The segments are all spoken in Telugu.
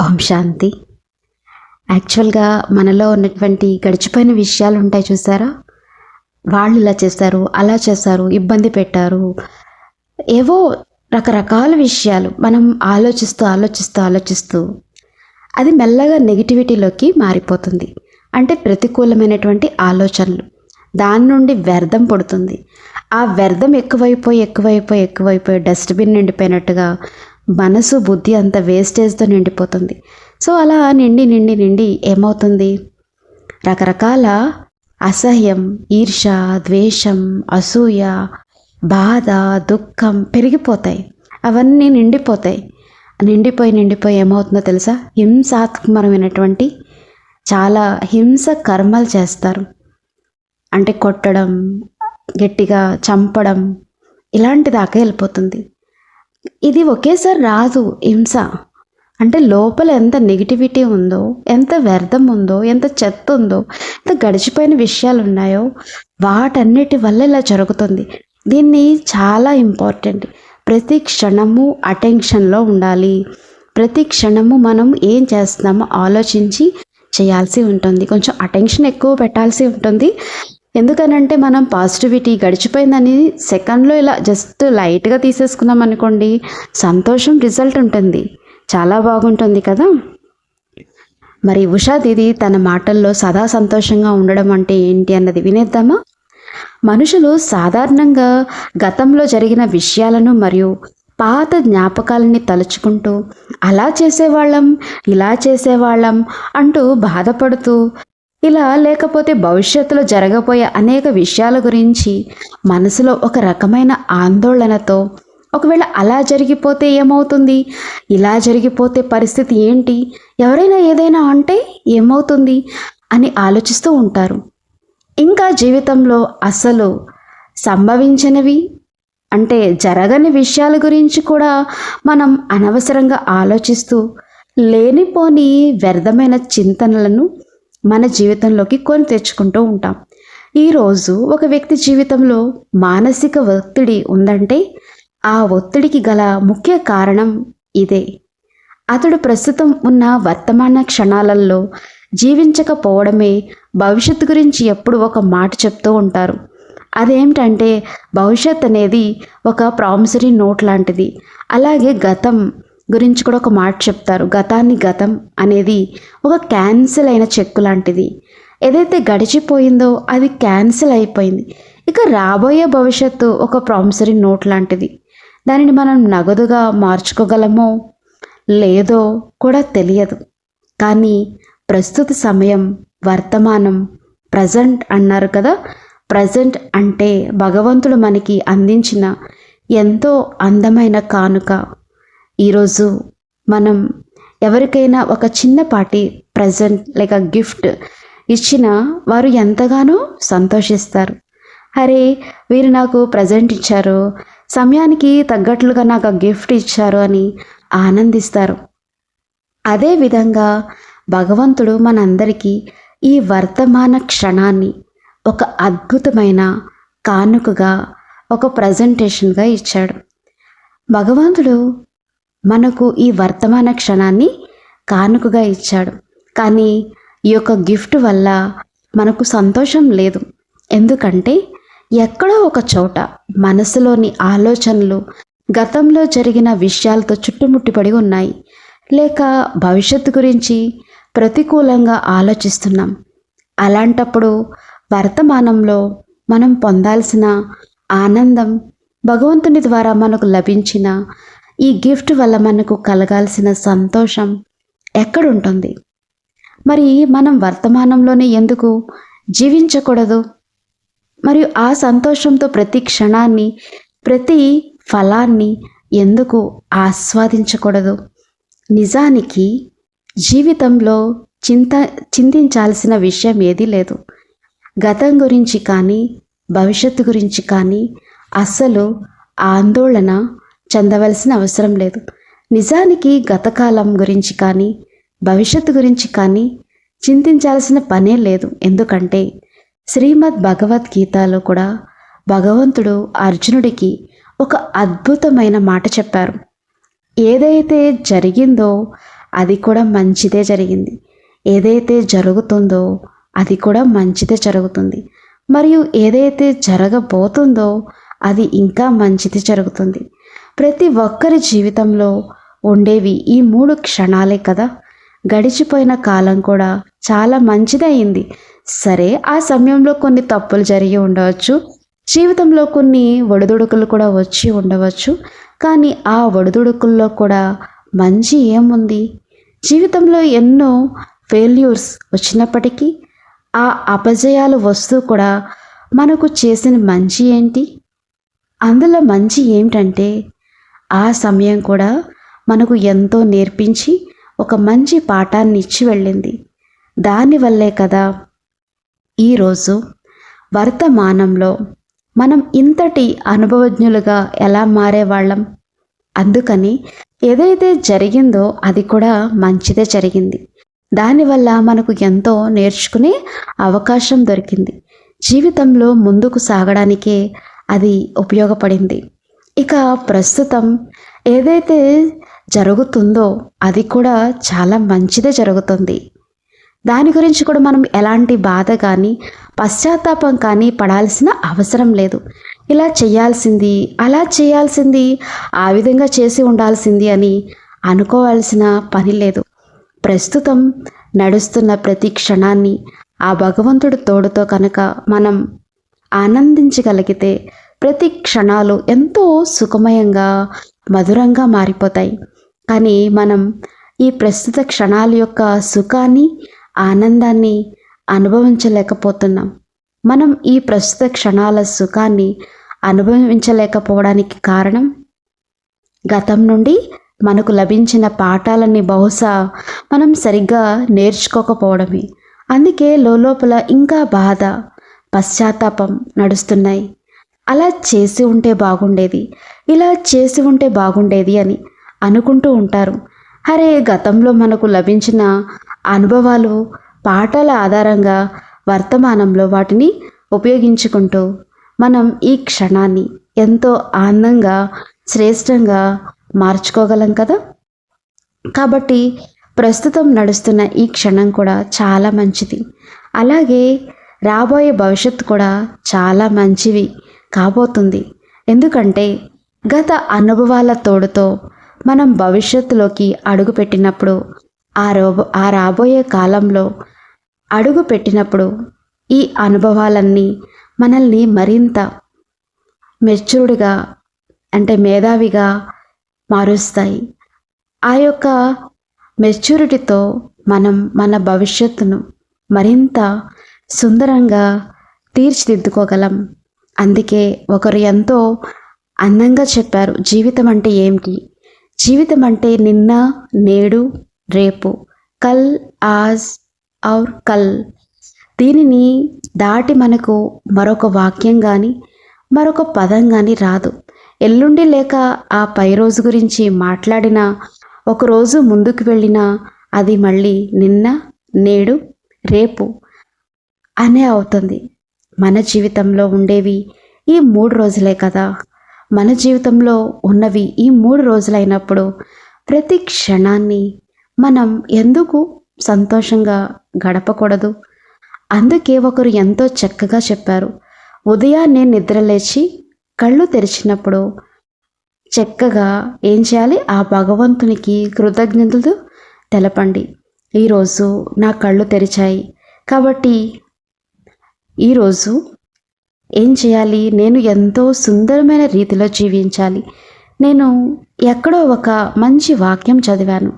ఓం శాంతి. యాక్చువల్గా మనలో ఉన్నటువంటి గడిచిపోయిన విషయాలు ఉంటాయి చూసారా, వాళ్ళు ఇలా చేశారు, అలా చేశారు, ఇబ్బంది పెట్టారు, ఏవో రకరకాల విషయాలు మనం ఆలోచిస్తూ ఆలోచిస్తూ ఆలోచిస్తూ అది మెల్లగా నెగిటివిటీలోకి మారిపోతుంది. అంటే ప్రతికూలమైనటువంటి ఆలోచనలు, దాని నుండి వ్యర్థం పుడుతుంది. ఆ వ్యర్థం ఎక్కువైపోయి ఎక్కువైపోయి ఎక్కువైపోయి డస్ట్బిన్ నిండిపోయినట్టుగా మనసు బుద్ధి అంత వేస్టేజ్తో నిండిపోతుంది. సో అలా నిండి నిండి నిండి ఏమవుతుంది, రకరకాల అసహ్యం, ఈర్ష, ద్వేషం, అసూయ, బాధ, దుఃఖం పెరిగిపోతాయి. అవన్నీ నిండిపోతాయి. నిండిపోయి నిండిపోయి ఏమవుతుందో తెలుసా, హింసాత్మకమైనటువంటి చాలా హింస కర్మలు చేస్తారు. అంటే కొట్టడం, గట్టిగా చంపడం, ఇలాంటి దాకా వెళ్ళిపోతుంది. ఇది ఒకేసారి రాదు. హింస అంటే లోపల ఎంత నెగిటివిటీ ఉందో, ఎంత వ్యర్థం ఉందో, ఎంత చెత్త ఉందో, ఎంత గడిచిపోయిన విషయాలు ఉన్నాయో వాటన్నిటి వల్ల ఇలా జరుగుతుంది. దీన్ని చాలా ఇంపార్టెంట్. ప్రతి క్షణము అటెన్షన్లో ఉండాలి. ప్రతి క్షణము మనం ఏం చేస్తున్నామో ఆలోచించి చేయాల్సి ఉంటుంది. కొంచెం అటెన్షన్ ఎక్కువ పెట్టాల్సి ఉంటుంది. ఎందుకనంటే మనం పాజిటివిటీ గడిచిపోయిందని సెకండ్లో ఇలా జస్ట్ లైట్గా తీసేసుకున్నాం అనుకోండి, సంతోషం రిజల్ట్ ఉంటుంది, చాలా బాగుంటుంది కదా. మరి ఉషా దీది తన మాటల్లో సదా సంతోషంగా ఉండడం అంటే ఏంటి అన్నది వినేద్దామా. మనుషులు సాధారణంగా గతంలో జరిగిన విషయాలను మరియు పాత జ్ఞాపకాలని తలుచుకుంటూ అలా చేసేవాళ్ళం, ఇలా చేసేవాళ్ళం అంటూ బాధపడుతూ, ఇలా లేకపోతే భవిష్యత్తులో జరగబోయే అనేక విషయాల గురించి మనసులో ఒక రకమైన ఆందోళనతో, ఒకవేళ అలా జరిగిపోతే ఏమవుతుంది, ఇలా జరిగిపోతే పరిస్థితి ఏంటి, ఎవరైనా ఏదైనా అంటే ఏమవుతుంది అని ఆలోచిస్తూ ఉంటారు. ఇంకా జీవితంలో అసలు సంభవించినవి అంటే జరగని విషయాల గురించి కూడా మనం అనవసరంగా ఆలోచిస్తూ లేనిపోని వ్యర్థమైన చింతనలను మన జీవితంలోకి కొని తెచ్చుకుంటూ ఉంటాం. ఈరోజు ఒక వ్యక్తి జీవితంలో మానసిక ఒత్తిడి ఉందంటే ఆ ఒత్తిడికి గల ముఖ్య కారణం ఇదే. అతడు ప్రస్తుతం ఉన్న వర్తమాన క్షణాలలో జీవించకపోవడమే. భవిష్యత్తు గురించి ఎప్పుడు ఒక మాట చెప్తూ ఉంటారు. అదేమిటంటే భవిష్యత్ అనేది ఒక ప్రామిసరీ నోట్ లాంటిది. అలాగే గతం గురించి కూడా ఒక మాట చెప్తారు. గతాన్ని గతం అనేది ఒక క్యాన్సిల్ అయిన చెక్కు లాంటిది. ఏదైతే గడిచిపోయిందో అది క్యాన్సిల్ అయిపోయింది. ఇక రాబోయే భవిష్యత్తు ఒక ప్రామిసరీ నోట్ లాంటిది. దానిని మనం నగదుగా మార్చుకోగలమో లేదో కూడా తెలియదు. కానీ ప్రస్తుత సమయం, వర్తమానం, ప్రజెంట్ అన్నారు కదా. ప్రజెంట్ అంటే భగవంతుడు మనకి అందించిన ఎంతో అందమైన కానుక. ఈరోజు మనం ఎవరికైనా ఒక చిన్నపాటి ప్రజెంట్ లేక గిఫ్ట్ ఇచ్చిన వారు ఎంతగానో సంతోషిస్తారు. అరే వీరు నాకు ప్రజెంట్ ఇచ్చారు, సమయానికి తగ్గట్లుగా నాకు గిఫ్ట్ ఇచ్చారు అని ఆనందిస్తారు. అదేవిధంగా భగవంతుడు మనందరికీ ఈ వర్తమాన క్షణాన్ని ఒక అద్భుతమైన కానుకగా, ఒక ప్రజెంటేషన్గా ఇచ్చాడు. భగవంతుడు మనకు ఈ వర్తమాన క్షణాన్ని కానుకగా ఇచ్చాడు. కానీ ఈ యొక్క గిఫ్ట్ వల్ల మనకు సంతోషం లేదు. ఎందుకంటే ఎక్కడో ఒక చోట మనసులోని ఆలోచనలు గతంలో జరిగిన విషయాలతో చుట్టుముట్టిపడి ఉన్నాయి. లేక భవిష్యత్తు గురించి ప్రతికూలంగా ఆలోచిస్తున్నాం. అలాంటప్పుడు వర్తమానంలో మనం పొందాల్సిన ఆనందం, భగవంతుని ద్వారా మనకు లభించిన ఈ గిఫ్ట్ వల్ల మనకు కలగాల్సిన సంతోషం ఎక్కడుంటుంది? మరి మనం వర్తమానంలోనే ఎందుకు జీవించకూడదు? మరియు ఆ సంతోషంతో ప్రతి క్షణాన్ని, ప్రతి ఫలాన్ని ఎందుకు ఆస్వాదించకూడదు? నిజానికి జీవితంలో చింతించాల్సిన విషయం ఏదీ లేదు. గతం గురించి కానీ భవిష్యత్తు గురించి కానీ అస్సలు ఆందోళన చెందవలసిన అవసరం లేదు. నిజానికి గతకాలం గురించి కానీ భవిష్యత్తు గురించి కానీ చింతించాల్సిన పనే లేదు. ఎందుకంటే శ్రీమద్ భగవద్గీతలో కూడా భగవంతుడు అర్జునుడికి ఒక అద్భుతమైన మాట చెప్పారు. ఏదైతే జరిగిందో అది కూడా మంచిదే జరిగింది. ఏదైతే జరుగుతుందో అది కూడా మంచిదే జరుగుతుంది. మరియు ఏదైతే జరగబోతుందో అది ఇంకా మంచిది జరుగుతుంది. ప్రతి ఒక్కరి జీవితంలో ఉండేవి ఈ 3 క్షణాలే కదా. గడిచిపోయిన కాలం కూడా చాలా మంచిదయింది. సరే, ఆ సమయంలో కొన్ని తప్పులు జరిగి ఉండవచ్చు, జీవితంలో కొన్ని ఒడిదుడుకులు కూడా వచ్చి ఉండవచ్చు. కానీ ఆ ఒడిదుడుకుల్లో కూడా మంచి ఏముంది? జీవితంలో ఎన్నో ఫెయిల్యూర్స్ వచ్చినప్పటికీ ఆ అపజయాలు వస్తూ కూడా మనకు చేసిన మంచి ఏంటి? అందులో మంచి ఏమిటంటే ఆ సమయం కూడా మనకు ఎంతో నేర్పించి ఒక మంచి పాఠాన్ని ఇచ్చి వెళ్ళింది. దానివల్లే కదా ఈరోజు వర్తమానంలో మనం ఇంతటి అనుభవజ్ఞులుగా ఎలా మారేవాళ్ళం. అందుకని ఏదైతే జరిగిందో అది కూడా మంచిదే జరిగింది. దానివల్ల మనకు ఎంతో నేర్చుకునే అవకాశం దొరికింది. జీవితంలో ముందుకు సాగడానికే అది ఉపయోగపడింది. ఇక ప్రస్తుతం ఏదైతే జరుగుతుందో అది కూడా చాలా మంచిదే జరుగుతుంది. దాని గురించి కూడా మనం ఎలాంటి బాధ కానీ పశ్చాత్తాపం కానీ పడాల్సిన అవసరం లేదు. ఇలా చేయాల్సింది, అలా చేయాల్సింది, ఆ విధంగా చేసి ఉండాల్సింది అని అనుకోవాల్సిన పని లేదు. ప్రస్తుతం నడుస్తున్న ప్రతి క్షణాన్ని ఆ భగవంతుడి తోడుతో కనుక మనం ఆనందించగలిగితే ప్రతి క్షణాలు ఎంతో సుఖమయంగా మధురంగా మారిపోతాయి. కానీ మనం ఈ ప్రస్తుత క్షణాల యొక్క సుఖాన్ని ఆనందాన్ని అనుభవించలేకపోతున్నాం. మనం ఈ ప్రస్తుత క్షణాల సుఖాన్ని అనుభవించలేకపోవడానికి కారణం గతం నుండి మనకు లభించిన పాఠాలని బహుశా మనం సరిగ్గా నేర్చుకోకపోవడమే. అందుకే లోపల ఇంకా బాధ, పశ్చాత్తాపం నడుస్తున్నాయి. అలా చేసి ఉంటే బాగుండేది, ఇలా చేసి ఉంటే బాగుండేది అని అనుకుంటూ ఉంటారు. అరే, గతంలో మనకు లభించిన అనుభవాలు, పాఠాల ఆధారంగా వర్తమానంలో వాటిని ఉపయోగించుకుంటూ మనం ఈ క్షణాన్ని ఎంతో ఆనందంగా, శ్రేష్టంగా మార్చుకోగలం కదా. కాబట్టి ప్రస్తుతం నడుస్తున్న ఈ క్షణం కూడా చాలా మంచిది. అలాగే రాబోయే భవిష్యత్తు కూడా చాలా మంచివి కాబోతుంది. ఎందుకంటే గత అనుభవాల తోడుతో మనం భవిష్యత్తులోకి అడుగు పెట్టినప్పుడు ఆ రాబోయే కాలంలో అడుగు పెట్టినప్పుడు ఈ అనుభవాలన్నీ మనల్ని మరింత మెచ్యూర్డ్గా అంటే మేధావిగా మారుస్తాయి. ఆ యొక్క మెచ్యూరిటీతో మనం మన భవిష్యత్తును మరింత సుందరంగా తీర్చిదిద్దుకోగలం. అందుకే ఒకరు ఎంతో అందంగా చెప్పారు, జీవితం అంటే ఏమిటి? జీవితం అంటే నిన్న, నేడు, రేపు, కల్, ఆజ్ ఔర్ కల్. దీనిని దాటి మనకు మరొక వాక్యం కానీ మరొక పదం కానీ రాదు. ఎల్లుండి లేక ఆ పై రోజు గురించి మాట్లాడినా, ఒకరోజు ముందుకు వెళ్ళినా అది మళ్ళీ నిన్న, నేడు, రేపు అనే అవుతుంది. మన జీవితంలో ఉండేవి ఈ 3 రోజులే కదా. మన జీవితంలో ఉన్నవి ఈ 3 రోజులైనప్పుడు ప్రతి క్షణాన్ని మనం ఎందుకు సంతోషంగా గడపకూడదు? అందుకే ఒకరు ఎంతో చక్కగా చెప్పారు, ఉదయాన్నే నిద్రలేచి కళ్ళు తెరిచినప్పుడు చక్కగా ఏం చేయాలి? ఆ భగవంతునికి కృతజ్ఞతలు తెలపండి. ఈరోజు నా కళ్ళు తెరిచాయి కాబట్టి ఈరోజు ఏం చేయాలి? నేను ఎంతో సుందరమైన రీతిలో జీవించాలి. నేను ఎక్కడో ఒక మంచి వాక్యం చదివాను,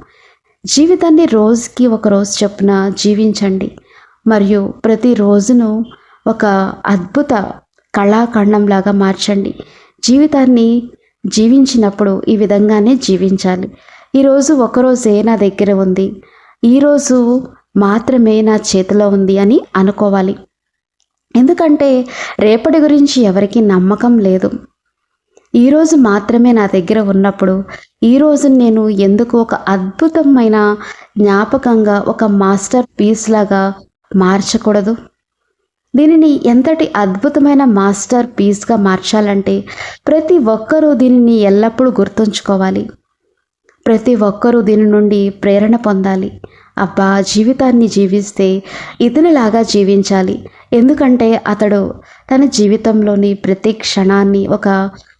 జీవితాన్ని రోజుకి ఒక రోజు చొప్పున జీవించండి మరియు ప్రతి రోజును ఒక అద్భుత కళాఖండంలాగా మార్చండి. జీవితాన్ని జీవించినప్పుడు ఈ విధంగానే జీవించాలి. ఈరోజు ఒకరోజే నా దగ్గర ఉంది, ఈరోజు మాత్రమే నా చేతిలో ఉంది అని అనుకోవాలి. ఎందుకంటే రేపటి గురించి ఎవరికీ నమ్మకం లేదు. ఈరోజు మాత్రమే నా దగ్గర ఉన్నప్పుడు ఈరోజు నేను ఎందుకు ఒక అద్భుతమైన జ్ఞాపకంగా, ఒక మాస్టర్ పీస్ లాగా మార్చకూడదు? దీనిని ఎంతటి అద్భుతమైన మాస్టర్ పీస్గా మార్చాలంటే ప్రతి ఒక్కరూ దీనిని ఎల్లప్పుడూ గుర్తుంచుకోవాలి. ప్రతి ఒక్కరూ దీని నుండి ప్రేరణ పొందాలి. అబ్బా, జీవితాన్ని జీవిస్తే ఇతనిలాగా జీవించాలి. ఎందుకంటే అతడు తన జీవితంలోని ప్రతి క్షణాన్ని ఒక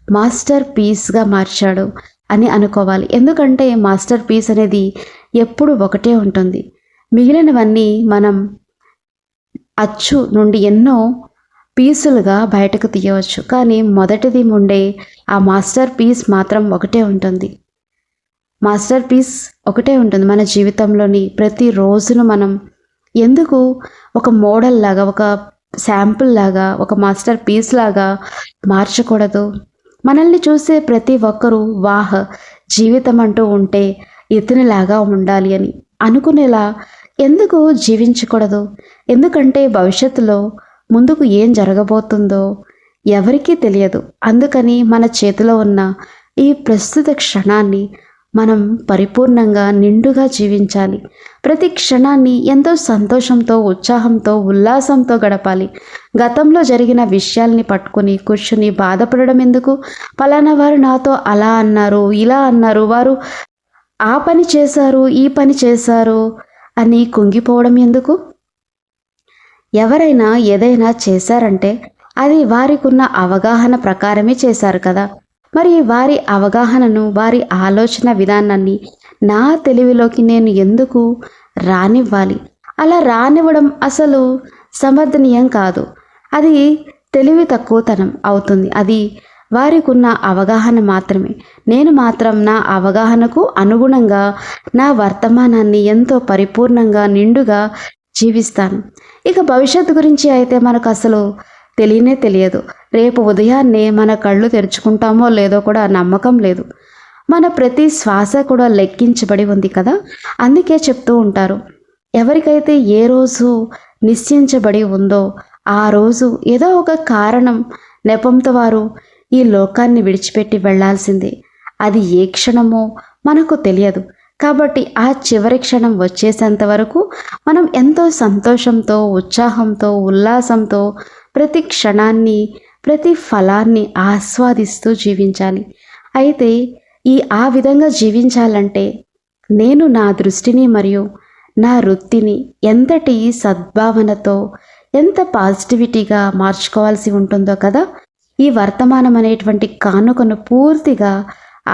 మాస్టర్ పీస్గా మార్చాడు అని అనుకోవాలి. ఎందుకంటే మాస్టర్ పీస్ అనేది ఎప్పుడు ఒకటే ఉంటుంది. మిగిలినవన్నీ మనం అచ్చు నుండి ఎన్నో పీసులుగా బయటకు తీయవచ్చు, కానీ మొదటిది ఉండే ఆ మాస్టర్ పీస్ మాత్రం ఒకటే ఉంటుంది. మాస్టర్ పీస్ ఒకటే ఉంటుంది. మన జీవితంలోని ప్రతి రోజును మనం ఎందుకు ఒక మోడల్ లాగా, ఒక శాంపుల్ లాగా, ఒక మాస్టర్ పీస్ లాగా మార్చకూడదు? మనల్ని చూసే ప్రతి ఒక్కరూ వాహ్, జీవితం అంటూ ఉంటే ఇతనిలాగా ఉండాలి అని అనుకునేలా ఎందుకు జీవించకూడదు? ఎందుకంటే భవిష్యత్తులో ముందుకు ఏం జరగబోతుందో ఎవరికీ తెలియదు. అందుకని మన చేతిలో ఉన్న ఈ ప్రస్తుత క్షణాన్ని మనం పరిపూర్ణంగా నిండుగా జీవించాలి. ప్రతి క్షణాన్ని ఎంతో సంతోషంతో, ఉత్సాహంతో, ఉల్లాసంతో గడపాలి. గతంలో జరిగిన విషయాల్ని పట్టుకుని కూర్చుని బాధపడడం ఎందుకు? పలానా వారు నాతో అలా అన్నారు, ఇలా అన్నారు, వారు ఆ పని చేశారు, ఈ పని చేశారు అని కుంగిపోవడం ఎందుకు? ఎవరైనా ఏదైనా చేశారంటే అది వారికున్న అవగాహన ప్రకారమే చేశారు కదా. మరి వారి అవగాహనను, వారి ఆలోచన విధానాన్ని నా తెలివిలోకి నేను ఎందుకు రానివ్వాలి? అలా రానివ్వడం అసలు సమర్థనీయం కాదు. అది తెలివి తక్కువతనం అవుతుంది. అది వారికి ఉన్న అవగాహన మాత్రమే. నేను మాత్రం నా అవగాహనకు అనుగుణంగా నా వర్తమానాన్ని ఎంతో పరిపూర్ణంగా, నిండుగా జీవిస్తాను. ఇక భవిష్యత్తు గురించి అయితే మనకు అసలు తెలియనే తెలియదు. రేపు ఉదయాన్నే మన కళ్ళు తెరుచుకుంటామో లేదో కూడా నమ్మకం లేదు. మన ప్రతి శ్వాస కూడా లెక్కించబడి ఉంది కదా. అందుకే చెప్తూ ఉంటారు, ఎవరికైతే ఏ రోజు నిశ్చయించబడి ఉందో ఆ రోజు ఏదో ఒక కారణం నెపంతో వారు ఈ లోకాన్ని విడిచిపెట్టి వెళ్లాల్సిందే. అది ఏ క్షణమో మనకు తెలియదు. కాబట్టి ఆ చివరి క్షణం వచ్చేసేంత వరకు మనం ఎంతో సంతోషంతో, ఉత్సాహంతో, ఉల్లాసంతో ప్రతి క్షణాన్ని, ప్రతి ఫలాన్ని ఆస్వాదిస్తూ జీవించాలి. అయితే ఆ విధంగా జీవించాలంటే నేను నా దృష్టిని మరియు నా వృత్తిని ఎంతటి సద్భావనతో, ఎంత పాజిటివిటీగా మార్చుకోవాల్సి ఉంటుందో కదా. ఈ వర్తమానం అనేటువంటి కానుకను పూర్తిగా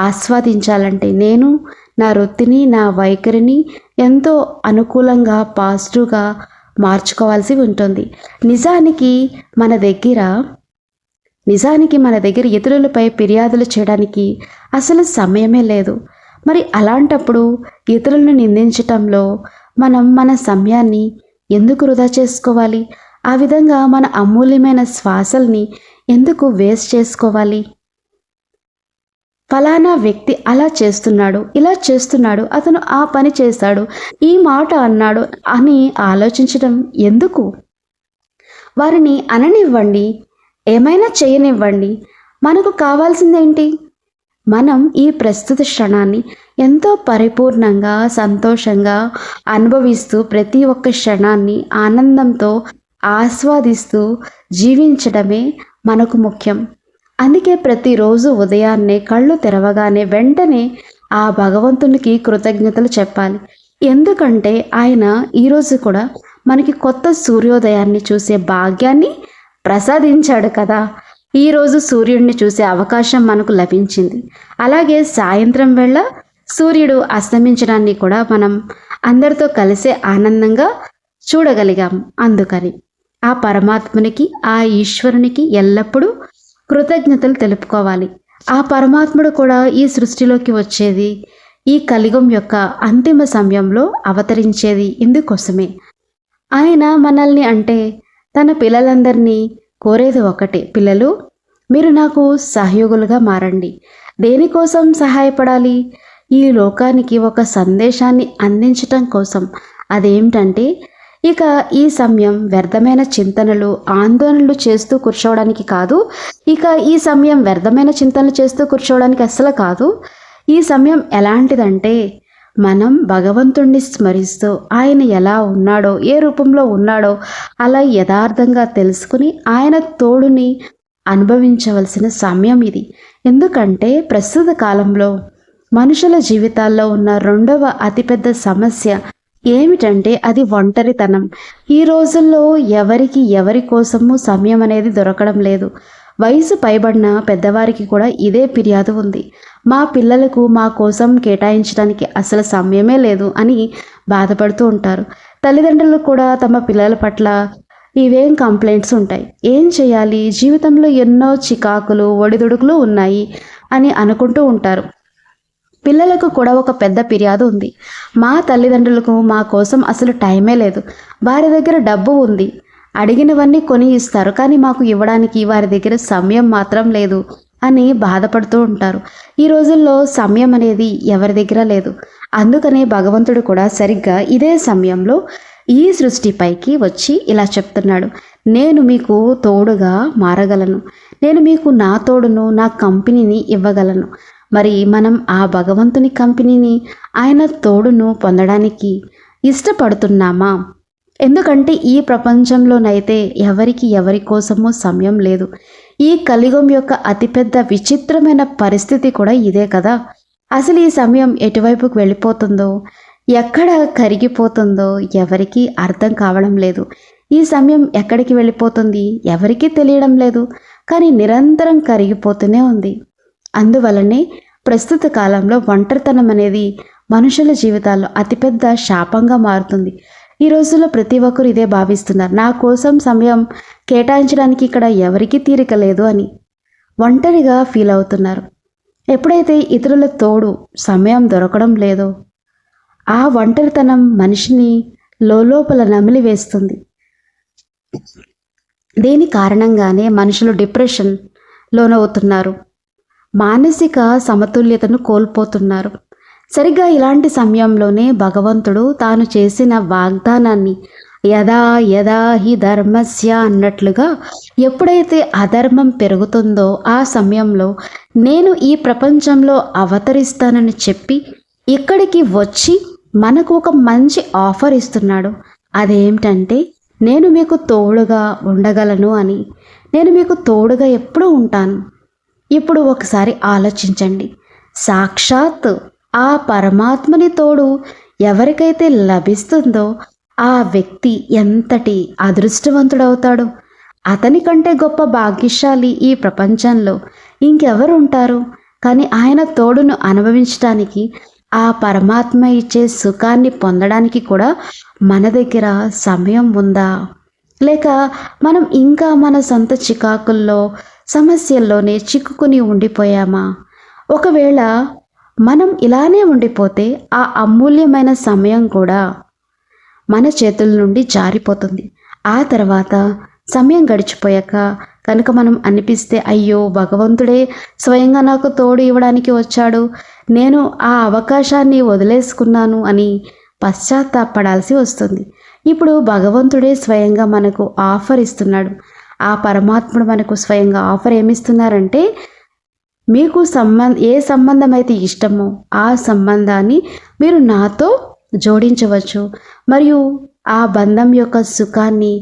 ఆస్వాదించాలంటే నేను నా వృత్తిని, నా వైఖరిని ఎంతో అనుకూలంగా, పాజిటివ్గా మార్చుకోవాల్సి ఉంటుంది. నిజానికి మన దగ్గర ఇతరులపై ఫిర్యాదులు చేయడానికి అసలు సమయమే లేదు. మరి అలాంటప్పుడు ఇతరులను నిందించటంలో మనం మన సమయాన్ని ఎందుకు వృధా చేసుకోవాలి? ఆ విధంగా మన అమూల్యమైన శ్వాసల్ని ఎందుకు వేస్ట్ చేసుకోవాలి? ఫలానా వ్యక్తి అలా చేస్తున్నాడు, ఇలా చేస్తున్నాడు, అతను ఆ పని చేశాడు, ఈ మాట అన్నాడు అని ఆలోచించడం ఎందుకు? వారిని అననివ్వండి, ఏమైనా చేయనివ్వండి. మనకు కావాల్సిందేంటి? మనం ఈ ప్రస్తుత క్షణాన్ని ఎంతో పరిపూర్ణంగా, సంతోషంగా అనుభవిస్తూ ప్రతి ఒక్క క్షణాన్ని ఆనందంతో ఆస్వాదిస్తూ జీవించడమే మనకు ముఖ్యం. అందుకే ప్రతిరోజు ఉదయాన్నే కళ్ళు తెరవగానే వెంటనే ఆ భగవంతునికి కృతజ్ఞతలు చెప్పాలి. ఎందుకంటే ఆయన ఈరోజు కూడా మనకి కొత్త సూర్యోదయాన్ని చూసే భాగ్యాన్ని ప్రసాదించాడు కదా. ఈరోజు సూర్యుడిని చూసే అవకాశం మనకు లభించింది. అలాగే సాయంత్రం వేళ సూర్యుడు అస్తమించడాన్ని కూడా మనం అందరితో కలిసే ఆనందంగా చూడగలిగాం. అందుకని ఆ పరమాత్మునికి, ఆ ఈశ్వరునికి ఎల్లప్పుడూ కృతజ్ఞతలు తెలుపుకోవాలి. ఆ పరమాత్ముడు కూడా ఈ సృష్టిలోకి వచ్చేది, ఈ కలియుగం యొక్క అంతిమ సమయంలో అవతరించేది ఇందుకోసమే. ఆయన మనల్ని అంటే తన పిల్లలందరినీ కోరేది ఒకటే, పిల్లలు మీరు నాకు సహయోగులుగా మారండి. దేనికోసం సహాయపడాలి? ఈ లోకానికి ఒక సందేశాన్ని అందించటం కోసం. అదేమిటంటే ఇక ఈ సమయం వ్యర్థమైన చింతనలు, ఆందోళనలు చేస్తూ కూర్చోవడానికి కాదు. ఇక ఈ సమయం వ్యర్థమైన చింతనలు చేస్తూ కూర్చోవడానికి అస్సలు కాదు. ఈ సమయం ఎలాంటిదంటే మనం భగవంతుణ్ణి స్మరిస్తూ ఆయన ఎలా ఉన్నాడో, ఏ రూపంలో ఉన్నాడో అలా యథార్థంగా తెలుసుకుని ఆయన తోడుని అనుభవించవలసిన సమయం ఇది. ఎందుకంటే ప్రస్తుత కాలంలో మనుషుల జీవితాల్లో ఉన్న రెండవ అతిపెద్ద సమస్య ఏమిటంటే అది ఒంటరితనం. ఈ రోజుల్లో ఎవరి కోసము సమయం అనేది దొరకడం లేదు. వయసు పైబడిన పెద్దవారికి కూడా ఇదే ఫిర్యాదు ఉంది. మా పిల్లలకు మా కోసం కేటాయించడానికి అసలు సమయమే లేదు అని బాధపడుతూ ఉంటారు. తల్లిదండ్రులు కూడా తమ పిల్లల పట్ల ఇవేం కంప్లైంట్స్ ఉంటాయి. ఏం చేయాలి, జీవితంలో ఎన్నో చికాకులు ఒడిదుడుకులు ఉన్నాయి అని అనుకుంటూ ఉంటారు. పిల్లలకు కూడా ఒక పెద్ద ఫిర్యాదు ఉంది. మా తల్లిదండ్రులకు మా కోసం అసలు టైమే లేదు. వారి దగ్గర డబ్బు ఉంది, అడిగినవన్నీ కొని ఇస్తారు, కానీ మాకు ఇవ్వడానికి వారి దగ్గర సమయం మాత్రం లేదు అని బాధపడుతూ ఉంటారు. ఈ రోజుల్లో సమయం అనేది ఎవరి దగ్గర లేదు. అందుకనే భగవంతుడు కూడా సరిగ్గా ఇదే సమయంలో ఈ సృష్టిపైకి వచ్చి ఇలా చెప్తున్నాడు, నేను మీకు తోడుగా మారగలను, నేను మీకు నా తోడును నా కంపెనీని ఇవ్వగలను. మరి మనం ఆ భగవంతుని కంపెనీని, ఆయన తోడును పొందడానికి ఇష్టపడుతున్నామా? ఎందుకంటే ఈ ప్రపంచంలోనైతే ఎవరి కోసమూ సమయం లేదు. ఈ కలియుగం యొక్క అతిపెద్ద విచిత్రమైన పరిస్థితి కూడా ఇదే కదా. అసలు ఈ సమయం ఎటువైపుకు వెళ్ళిపోతుందో, ఎక్కడ కరిగిపోతుందో ఎవరికీ అర్థం కావడం లేదు. ఈ సమయం ఎక్కడికి వెళ్ళిపోతుంది ఎవరికీ తెలియడం లేదు, కానీ నిరంతరం కరిగిపోతూనే ఉంది. అందువలనే ప్రస్తుత కాలంలో ఒంటరితనం అనేది మనుషుల జీవితాల్లో అతిపెద్ద శాపంగా మారుతుంది. ఈ రోజుల్లో ప్రతి ఒక్కరు ఇదే భావిస్తున్నారు, నా కోసం సమయం కేటాయించడానికి ఇక్కడ ఎవరికీ తీరిక లేదు అని ఒంటరిగా ఫీల్ అవుతున్నారు. ఎప్పుడైతే ఇతరుల తోడు సమయం దొరకడం లేదో ఆ ఒంటరితనం మనిషిని లోపల నమిలి వేస్తుంది. దీని కారణంగానే మనుషులు డిప్రెషన్ లోనవుతున్నారు, మానసిక సమతుల్యతను కోల్పోతున్నారు. సరిగ్గా ఇలాంటి సమయంలోనే భగవంతుడు తాను చేసిన వాగ్దానాన్ని యదా యదా హి ధర్మస్య అన్నట్లుగా ఎప్పుడైతే అధర్మం పెరుగుతుందో ఆ సమయంలో నేను ఈ ప్రపంచంలో అవతరిస్తానని చెప్పి ఇక్కడికి వచ్చి మనకు ఒక మంచి ఆఫర్ ఇస్తున్నాడు. అదేమిటంటే నేను మీకు తోడుగా ఉండగలను అని. నేను మీకు తోడుగా ఎప్పుడూ ఉంటాను. ఇప్పుడు ఒకసారి ఆలోచించండి, సాక్షాత్ ఆ పరమాత్మని తోడు ఎవరికైతే లభిస్తుందో ఆ వ్యక్తి ఎంతటి అదృష్టవంతుడవుతాడు. అతని కంటే గొప్ప భాగ్యశాలి ఈ ప్రపంచంలో ఇంకెవరు ఉంటారు? కానీ ఆయన తోడును అనుభవించడానికి, ఆ పరమాత్మ ఇచ్చే సుఖాన్ని పొందడానికి కూడా మన దగ్గర సమయం ఉందా? లేక మనం ఇంకా మన సొంత చికాకుల్లో సమస్యల్లోనే చిక్కుకుని ఉండిపోయామా? ఒకవేళ మనం ఇలానే ఉండిపోతే ఆ అమూల్యమైన సమయం కూడా మన చేతుల నుండి జారిపోతుంది. ఆ తర్వాత సమయం గడిచిపోయాక కనుక మనం అనిపిస్తే, అయ్యో భగవంతుడే స్వయంగా నాకు తోడు ఇవ్వడానికి వచ్చాడు, నేను ఆ అవకాశాన్ని వదిలేసుకున్నాను అని పశ్చాత్తాపడాల్సి వస్తుంది. ఇప్పుడు భగవంతుడే స్వయంగా మనకు ఆఫర్ ఇస్తున్నాడు. ఆ పరమాత్ముడు మనకు స్వయంగా ఆఫర్ ఏమిస్తున్నారంటే, మీకు ఏ సంబంధం అయితే ఇష్టమో ఆ సంబంధాన్ని మీరు నాతో జోడించవచ్చు మరియు ఆ బంధం యొక్క సుఖాన్ని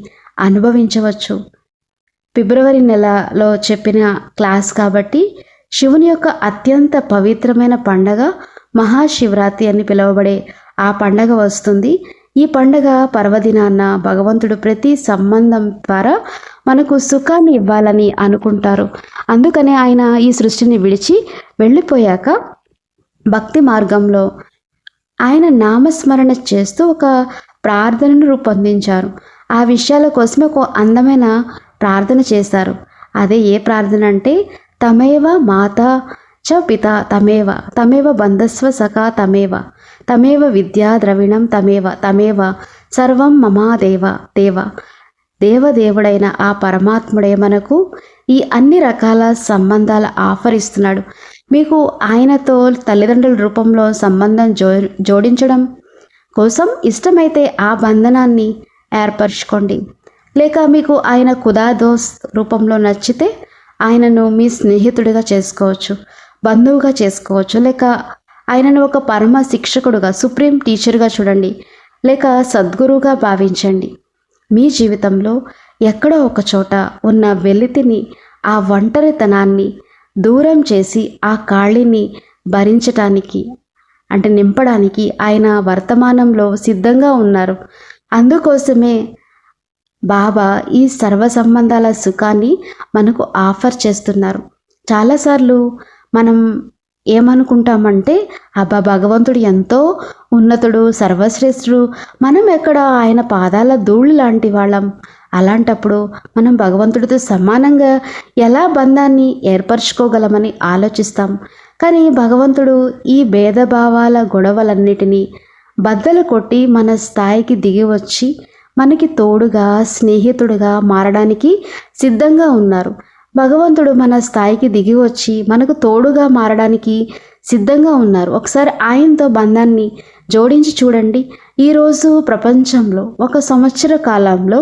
అనుభవించవచ్చు. ఫిబ్రవరి నెలలో చెప్పిన క్లాస్ కాబట్టి శివుని యొక్క అత్యంత పవిత్రమైన పండగ మహాశివరాత్రి అని పిలువబడే ఆ పండగ వస్తుంది. ఈ పండగ పర్వదినాన్న భగవంతుడు ప్రతి సంబంధం ద్వారా మనకు సుఖాన్ని ఇవ్వాలని అనుకుంటారు. అందుకనే ఆయన ఈ సృష్టిని విడిచి వెళ్ళిపోయాక భక్తి మార్గంలో ఆయన నామస్మరణ చేస్తూ ఒక ప్రార్థనను రూపొందించారు. ఆ విషయాల కోసమే ఒక అందమైన ప్రార్థన చేశారు. అదే ఏ ప్రార్థన అంటే, తమేవ మాత చ పిత తమేవ, తమేవ బంధస్వ సఖా తమేవ, తమేవ విద్యా ద్రవిణం తమేవ, తమేవ సర్వం మమాదేవ దేవ. దేవదేవుడైన ఆ పరమాత్ముడే మనకు ఈ అన్ని రకాల సంబంధాల ఆఫర్ ఇస్తున్నాడు. మీకు ఆయనతో తల్లిదండ్రుల రూపంలో సంబంధం జోడించడం కోసం ఇష్టమైతే ఆ బంధనాన్ని ఏర్పరచుకోండి. లేక మీకు ఆయన ఖుదాదోస్ రూపంలో నచ్చితే ఆయనను మీ స్నేహితుడిగా చేసుకోవచ్చు, బంధువుగా చేసుకోవచ్చు. లేక ఆయనను ఒక పరమ శిక్షకుడుగా, సుప్రీం టీచర్గా చూడండి, లేక సద్గురువుగా భావించండి. మీ జీవితంలో ఎక్కడో ఒక చోట ఉన్న వెలితిని, ఆ ఒంటరితనాన్ని దూరం చేసి ఆ ఖాళీని భరించటానికి అంటే నింపడానికి ఆయన వర్తమానంలో సిద్ధంగా ఉన్నారు. అందుకోసమే బాబా ఈ సర్వ సంబంధాల సుఖాన్ని మనకు ఆఫర్ చేస్తున్నారు. చాలాసార్లు మనం ఏమనుకుంటామంటే, అబ్బా భగవంతుడు ఎంతో ఉన్నతుడు, సర్వశ్రేష్ఠుడు, మనం ఎక్కడ ఆయన పాదాల ధూళి లాంటి వాళ్ళం. అలాంటప్పుడు మనం భగవంతుడితో సమానంగా ఎలా బంధాన్ని ఏర్పరచుకోగలమని ఆలోచిస్తాం. కానీ భగవంతుడు ఈ భేదభావాల గొడవలన్నిటినీ బద్దలు కొట్టి మన స్థాయికి దిగి వచ్చి మనకి తోడుగా స్నేహితుడిగా మారడానికి సిద్ధంగా ఉన్నారు. భగవంతుడు మన స్థాయికి దిగి వచ్చి మనకు తోడుగా మారడానికి సిద్ధంగా ఉన్నారు. ఒకసారి ఆయనతో బంధాన్ని జోడించి చూడండి. ఈరోజు ప్రపంచంలో ఒక సంవత్సర కాలంలో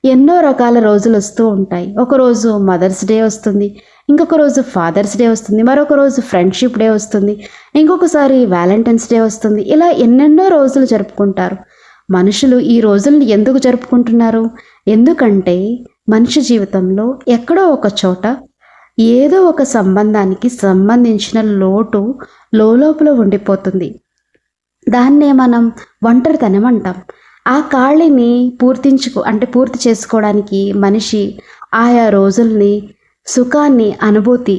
ఎన్నో రకాల రోజులు వస్తూ ఉంటాయి. ఒకరోజు మదర్స్ డే వస్తుంది, ఇంకొక రోజు ఫాదర్స్ డే వస్తుంది, మరొక రోజు ఫ్రెండ్షిప్ డే వస్తుంది, ఇంకొకసారి వ్యాలంటైన్స్ డే వస్తుంది. ఇలా ఎన్నెన్నో రోజులు జరుపుకుంటారు. మనుషులు ఈ రోజులను ఎందుకు జరుపుకుంటున్నారు? ఎందుకంటే మనిషి జీవితంలో ఎక్కడో ఒక చోట ఏదో ఒక సంబంధానికి సంబంధించిన లోటు లోపల ఉండిపోతుంది. దాన్నే మనం ఒంటరితనం అంటాం. ఆ ఖాళీని పూర్తి చేసుకోవడానికి మనిషి ఆయా రోజుల్ని సుఖాన్ని అనుభూతి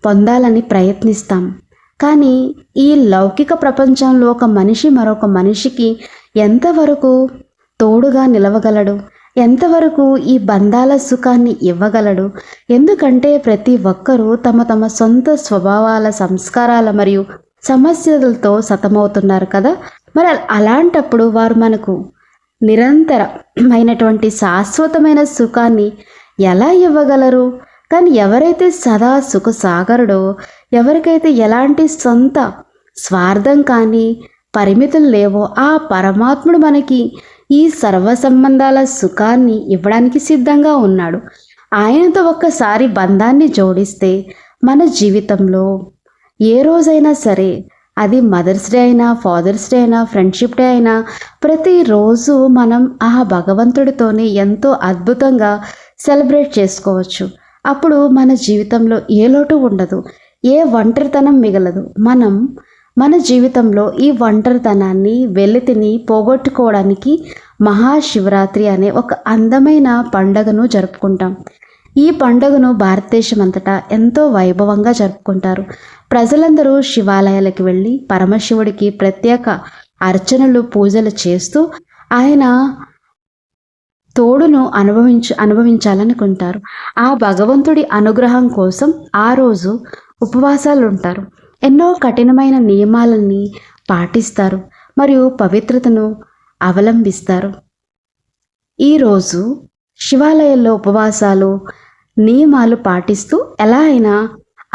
పొందాలని ప్రయత్నిస్తాం. కానీ ఈ లౌకిక ప్రపంచంలో ఒక మనిషి మరొక మనిషికి ఎంతవరకు తోడుగా నిలవగలడు? ఎంతవరకు ఈ బంధాల సుఖాన్ని ఇవ్వగలడు? ఎందుకంటే ప్రతి ఒక్కరూ తమ తమ సొంత స్వభావాల, సంస్కారాల మరియు సమస్యలతో సతమవుతున్నారు కదా. మరి అలాంటప్పుడు వారు మనకు నిరంతరమైనటువంటి శాశ్వతమైన సుఖాన్ని ఎలా ఇవ్వగలరు? కానీ ఎవరైతే సదా సుఖ సాగరుడో, ఎవరికైతే ఎలాంటి సొంత స్వార్థం కానీ పరిమితులు లేవో, ఆ పరమాత్ముడు మనకి ఈ సర్వ సంబంధాల సుఖాన్ని ఇవ్వడానికి సిద్ధంగా ఉన్నాడు. ఆయనతో ఒక్కసారి బంధాన్ని జోడిస్తే మన జీవితంలో ఏ రోజైనా సరే, అది మదర్స్ డే అయినా, ఫాదర్స్ డే అయినా, ఫ్రెండ్షిప్ డే అయినా, ప్రతిరోజు మనం ఆ భగవంతుడితోనే ఎంతో అద్భుతంగా సెలబ్రేట్ చేసుకోవచ్చు. అప్పుడు మన జీవితంలో ఏ లోటు ఉండదు, ఏ ఒంటరితనం మిగలదు. మనం మన జీవితంలో ఈ ఒంటరితనాన్ని, వెలితిని పోగొట్టుకోవడానికి మహాశివరాత్రి అనే ఒక అందమైన పండుగను జరుపుకుంటాం. ఈ పండుగను భారతదేశం అంతటా ఎంతో వైభవంగా జరుపుకుంటారు. ప్రజలందరూ శివాలయాలకు వెళ్ళి పరమశివుడికి ప్రత్యేక అర్చనలు, పూజలు చేస్తూ ఆయన తోడును అనుభవించాలనుకుంటారు. ఆ భగవంతుడి అనుగ్రహం కోసం ఆ రోజు ఉపవాసాలు ఉంటారు. ఎన్నో కఠినమైన నియమాలని పాటిస్తారు మరియు పవిత్రతను అవలంబిస్తారు. ఈరోజు శివాలయంలో ఉపవాసాలు, నియమాలు పాటిస్తూ ఎలా అయినా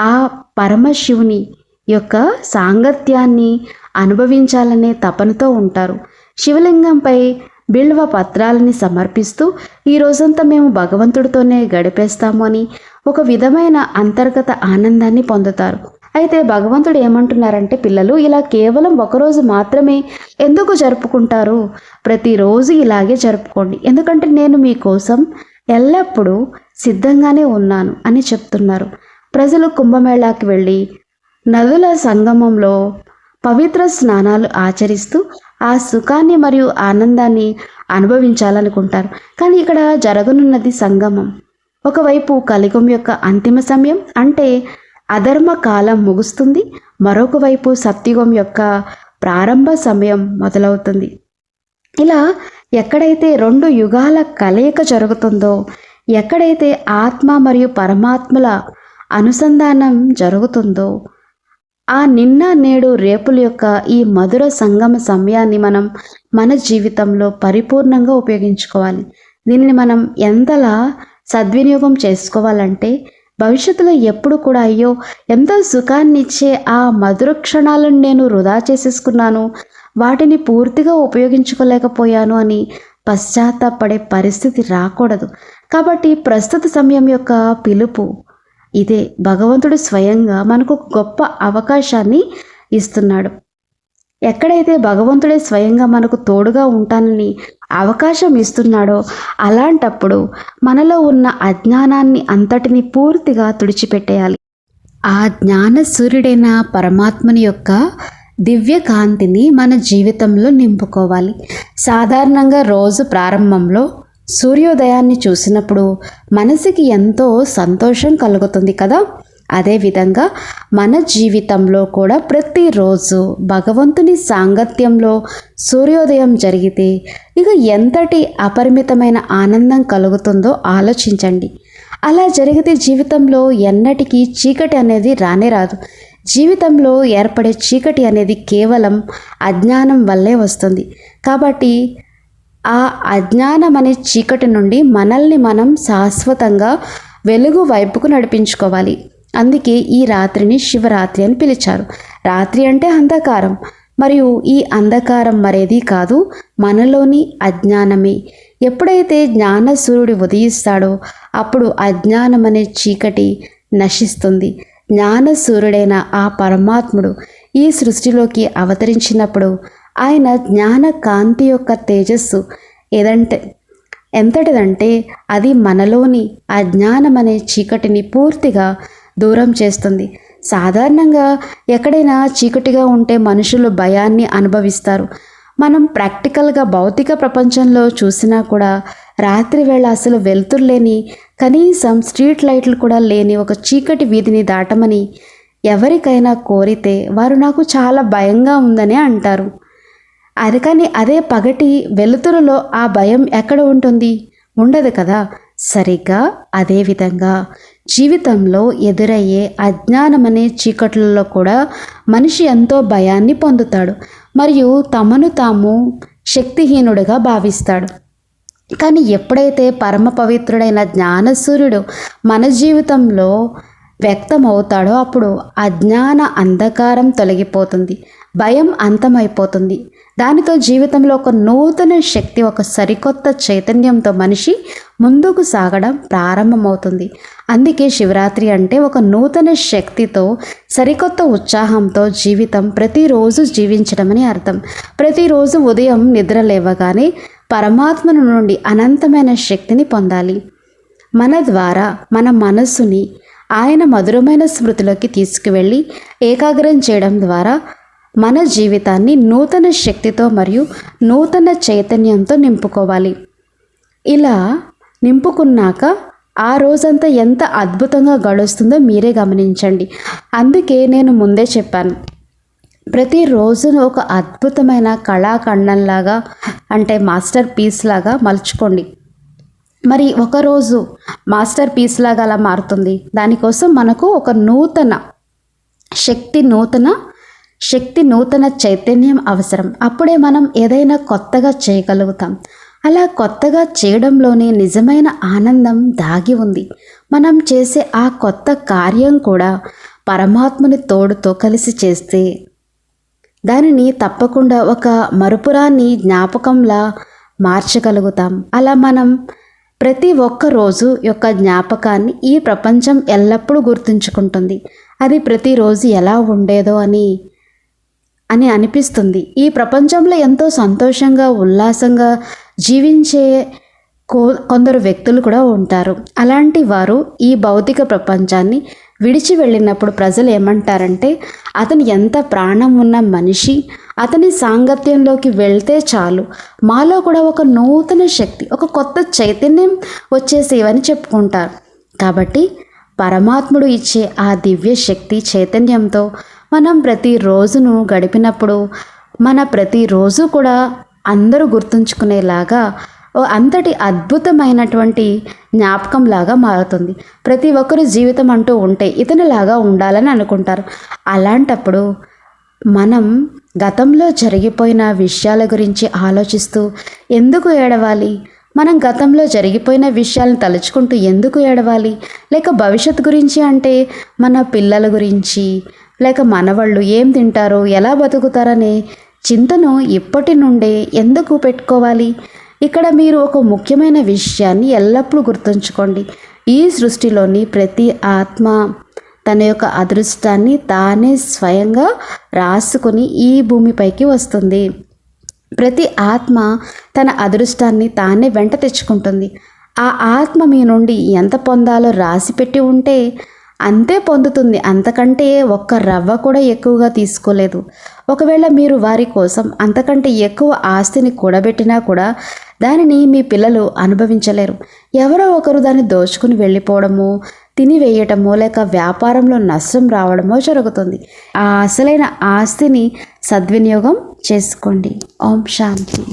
ఆ పరమశివుని యొక్క సాంగత్యాన్ని అనుభవించాలనే తపనతో ఉంటారు. శివలింగంపై బిల్వ పత్రాలని సమర్పిస్తూ ఈ రోజంతా మేము భగవంతుడితోనే గడిపేస్తాము అని ఒక విధమైన అంతర్గత ఆనందాన్ని పొందుతారు. అయితే భగవంతుడు ఏమంటున్నారంటే, పిల్లలు ఇలా కేవలం ఒకరోజు మాత్రమే ఎందుకు జరుపుకుంటారు? ప్రతిరోజు ఇలాగే జరుపుకోండి, ఎందుకంటే నేను మీకోసం ఎల్లప్పుడూ సిద్ధంగానే ఉన్నాను అని చెప్తున్నారు. ప్రజలు కుంభమేళాకి వెళ్ళి నదుల సంగమంలో పవిత్ర స్నానాలు ఆచరిస్తూ ఆ సుఖాన్ని మరియు ఆనందాన్ని అనుభవించాలనుకుంటారు. కానీ ఇక్కడ జరగనున్నది సంగమం. ఒకవైపు కలియుగం యొక్క అంతిమ సమయం, అంటే అధర్మ కాలం ముగుస్తుంది. మరొక వైపు సత్యుగం యొక్క ప్రారంభ సమయం మొదలవుతుంది. ఇలా ఎక్కడైతే రెండు యుగాల కలయిక జరుగుతుందో, ఎక్కడైతే ఆత్మ మరియు పరమాత్మల అనుసంధానం జరుగుతుందో, ఆ నిన్న నేడు రేపుల యొక్క ఈ మధుర సంగమ సమయాన్ని మనం మన జీవితంలో పరిపూర్ణంగా ఉపయోగించుకోవాలి. దీనిని మనం ఎంతలా సద్వినియోగం చేసుకోవాలంటే, భవిష్యత్తులో ఎప్పుడు కూడా అయ్యో ఎంతో సుఖాన్ని ఇచ్చే ఆ మధుర క్షణాలను నేను వృధా చేసేసుకున్నాను, వాటిని పూర్తిగా ఉపయోగించుకోలేకపోయాను అని పశ్చాత్తాపడే పరిస్థితి రాకూడదు. కాబట్టి ప్రస్తుత సమయం యొక్క పిలుపు ఇదే. భగవంతుడు స్వయంగా మనకు ఒక గొప్ప అవకాశాన్ని ఇస్తున్నాడు. ఎక్కడైతే భగవంతుడే స్వయంగా మనకు తోడుగా ఉంటానని అవకాశం ఇస్తున్నాడో, అలాంటప్పుడు మనలో ఉన్న అజ్ఞానాన్ని అంతటిని పూర్తిగా తుడిచిపెట్టేయాలి. ఆ జ్ఞాన సూర్యుడైన పరమాత్మని యొక్క దివ్య కాంతిని మన జీవితంలో నింపుకోవాలి. సాధారణంగా రోజు ప్రారంభంలో సూర్యోదయాన్ని చూసినప్పుడు మనసుకి ఎంతో సంతోషం కలుగుతుంది కదా. అదేవిధంగా మన జీవితంలో కూడా ప్రతిరోజు భగవంతుని సాంగత్యంలో సూర్యోదయం జరిగితే ఇక ఎంతటి అపరిమితమైన ఆనందం కలుగుతుందో ఆలోచించండి. అలా జరిగితే జీవితంలో ఎన్నటికీ చీకటి అనేది రానే రాదు. జీవితంలో ఏర్పడే చీకటి అనేది కేవలం అజ్ఞానం వల్లే వస్తుంది. కాబట్టి ఆ అజ్ఞానం అనే చీకటి నుండి మనల్ని మనం శాశ్వతంగా వెలుగు వైపుకు నడిపించుకోవాలి. అందుకే ఈ రాత్రిని శివరాత్రి అని పిలిచారు. రాత్రి అంటే అంధకారం, మరియు ఈ అంధకారం మరేది కాదు, మనలోని అజ్ఞానమే. ఎప్పుడైతే జ్ఞాన సూర్యుడు ఉదయిస్తాడో అప్పుడు అజ్ఞానం అనే చీకటి నశిస్తుంది. జ్ఞాన సూర్యుడైన ఆ పరమాత్ముడు ఈ సృష్టిలోకి అవతరించినప్పుడు ఆయన జ్ఞాన కాంతి యొక్క తేజస్సు ఎంతటిదంటే అది మనలోని అజ్ఞానం అనే చీకటిని పూర్తిగా దూరం చేస్తుంది. సాధారణంగా ఎక్కడైనా చీకటిగా ఉంటే మనుషులు భయాన్ని అనుభవిస్తారు. మనం ప్రాక్టికల్గా భౌతిక ప్రపంచంలో చూసినా కూడా రాత్రి వేళ అసలు వెలుతురు లేని, కనీసం స్ట్రీట్ లైట్లు కూడా లేని ఒక చీకటి వీధిని దాటమని ఎవరికైనా కోరితే వారు నాకు చాలా భయంగా ఉందని అంటారు. కానీ అదే పగటి వెలుతురులో ఆ భయం ఎక్కడ ఉంటుంది? ఉండదు కదా. సరిగ్గా అదేవిధంగా జీవితంలో ఎదురయ్యే అజ్ఞానమనే చీకట్లలో కూడా మనిషి ఎంతో భయాన్ని పొందుతాడు మరియు తమను తాము శక్తిహీనుడిగా భావిస్తాడు. కానీ ఎప్పుడైతే పరమ పవిత్రుడైన జ్ఞానసూర్యుడు మన జీవితంలో వ్యక్తమవుతాడో అప్పుడు అజ్ఞాన అంధకారం తొలగిపోతుంది, భయం అంతమైపోతుంది. దానితో జీవితంలో ఒక నూతన శక్తి, ఒక సరికొత్త చైతన్యంతో మనిషి ముందుకు సాగడం ప్రారంభమవుతుంది. అందుకే శివరాత్రి అంటే ఒక నూతన శక్తితో, సరికొత్త ఉత్సాహంతో జీవితం ప్రతిరోజు జీవించడం అని అర్థం. ప్రతిరోజు ఉదయం నిద్ర లేవగానే పరమాత్మను నుండి అనంతమైన శక్తిని పొందాలి. మన ద్వారా మన మనస్సుని ఆయన మధురమైన స్మృతిలోకి తీసుకువెళ్ళి ఏకాగ్రం చేయడం ద్వారా మన జీవితాన్ని నూతన శక్తితో మరియు నూతన చైతన్యంతో నింపుకోవాలి. ఇలా నింపుకున్నాక ఆ రోజంతా ఎంత అద్భుతంగా గడుస్తుందో మీరే గమనించండి. అందుకే నేను ముందే చెప్పాను, ప్రతిరోజును ఒక అద్భుతమైన కళాఖండంలాగా, అంటే మాస్టర్ పీస్ లాగా మలుచుకోండి. మరి ఒకరోజు మాస్టర్ పీస్ లాగా అలా మారుతుంది. దానికోసం మనకు ఒక నూతన శక్తి, నూతన చైతన్యం అవసరం. అప్పుడే మనం ఏదైనా కొత్తగా చేయగలుగుతాం. అలా కొత్తగా చేయడంలోనే నిజమైన ఆనందం దాగి ఉంది. మనం చేసే ఆ కొత్త కార్యం కూడా పరమాత్మని తోడుతో కలిసి చేస్తే దానిని తప్పకుండా ఒక మరుపురాని జ్ఞాపకంలా మార్చగలుగుతాం. అలా మనం ప్రతి ఒక్క రోజు యొక్క జ్ఞాపకాన్ని ఈ ప్రపంచం ఎల్లప్పుడూ గుర్తుంచుకుంటుంది. అది ప్రతిరోజు ఎలా ఉండేదో అని అనిపిస్తుంది. ఈ ప్రపంచంలో ఎంతో సంతోషంగా, ఉల్లాసంగా జీవించే కొందరు వ్యక్తులు కూడా ఉంటారు. అలాంటి వారు ఈ భౌతిక ప్రపంచాన్ని విడిచి వెళ్ళినప్పుడు ప్రజలు ఏమంటారంటే, అతను ఎంత ప్రాణం ఉన్న మనిషి, అతని సాంగత్యంలోకి వెళ్తే చాలు మాలో కూడా ఒక నూతన శక్తి, ఒక కొత్త చైతన్యం వచ్చేసేవని చెప్పుకుంటారు. కాబట్టి పరమాత్ముడు ఇచ్చే ఆ దివ్య శక్తి చైతన్యంతో మనం ప్రతిరోజును గడిపినప్పుడు మన ప్రతిరోజు కూడా అందరూ గుర్తుంచుకునేలాగా అంతటి అద్భుతమైనటువంటి జ్ఞాపకంలాగా మారుతుంది. ప్రతి ఒక్కరు జీవితం అంటూ ఉంటే ఇతనిలాగా ఉండాలని అనుకుంటారు. అలాంటప్పుడు మనం గతంలో జరిగిపోయిన విషయాల గురించి ఆలోచిస్తూ ఎందుకు ఏడవాలి? మనం గతంలో జరిగిపోయిన విషయాలను తలుచుకుంటూ ఎందుకు ఏడవాలి? లేక భవిష్యత్తు గురించి అంటే మన పిల్లల గురించి, లేక మనవాళ్ళు ఏం తింటారో, ఎలా బతుకుతారనే చింతను ఇప్పటి నుండే ఎందుకు పెట్టుకోవాలి? ఇక్కడ మీరు ఒక ముఖ్యమైన విషయాన్ని ఎల్లప్పుడూ గుర్తుంచుకోండి. ఈ సృష్టిలోని ప్రతి ఆత్మ తన యొక్క అదృష్టాన్ని తానే స్వయంగా రాసుకొని ఈ భూమిపైకి వస్తుంది. ప్రతి ఆత్మ తన అదృష్టాన్ని తానే వెంట తెచ్చుకుంటుంది. ఆ ఆత్మ మీ నుండి ఎంత పొందాలో రాసిపెట్టి ఉంటే అంతే పొందుతుంది, అంతకంటే ఒక్క రవ్వ కూడా ఎక్కువగా తీసుకోలేదు. ఒకవేళ మీరు వారి కోసం అంతకంటే ఎక్కువ ఆస్తిని కూడబెట్టినా కూడా దానిని మీ పిల్లలు అనుభవించలేరు. ఎవరో ఒకరు దాన్ని దోచుకుని వెళ్ళిపోవడమో, తినివేయటమో, లేక వ్యాపారంలో నష్టం రావడమో జరుగుతుంది. ఆ అసలైన ఆస్తిని సద్వినియోగం చేసుకోండి. ఓం శాంతి.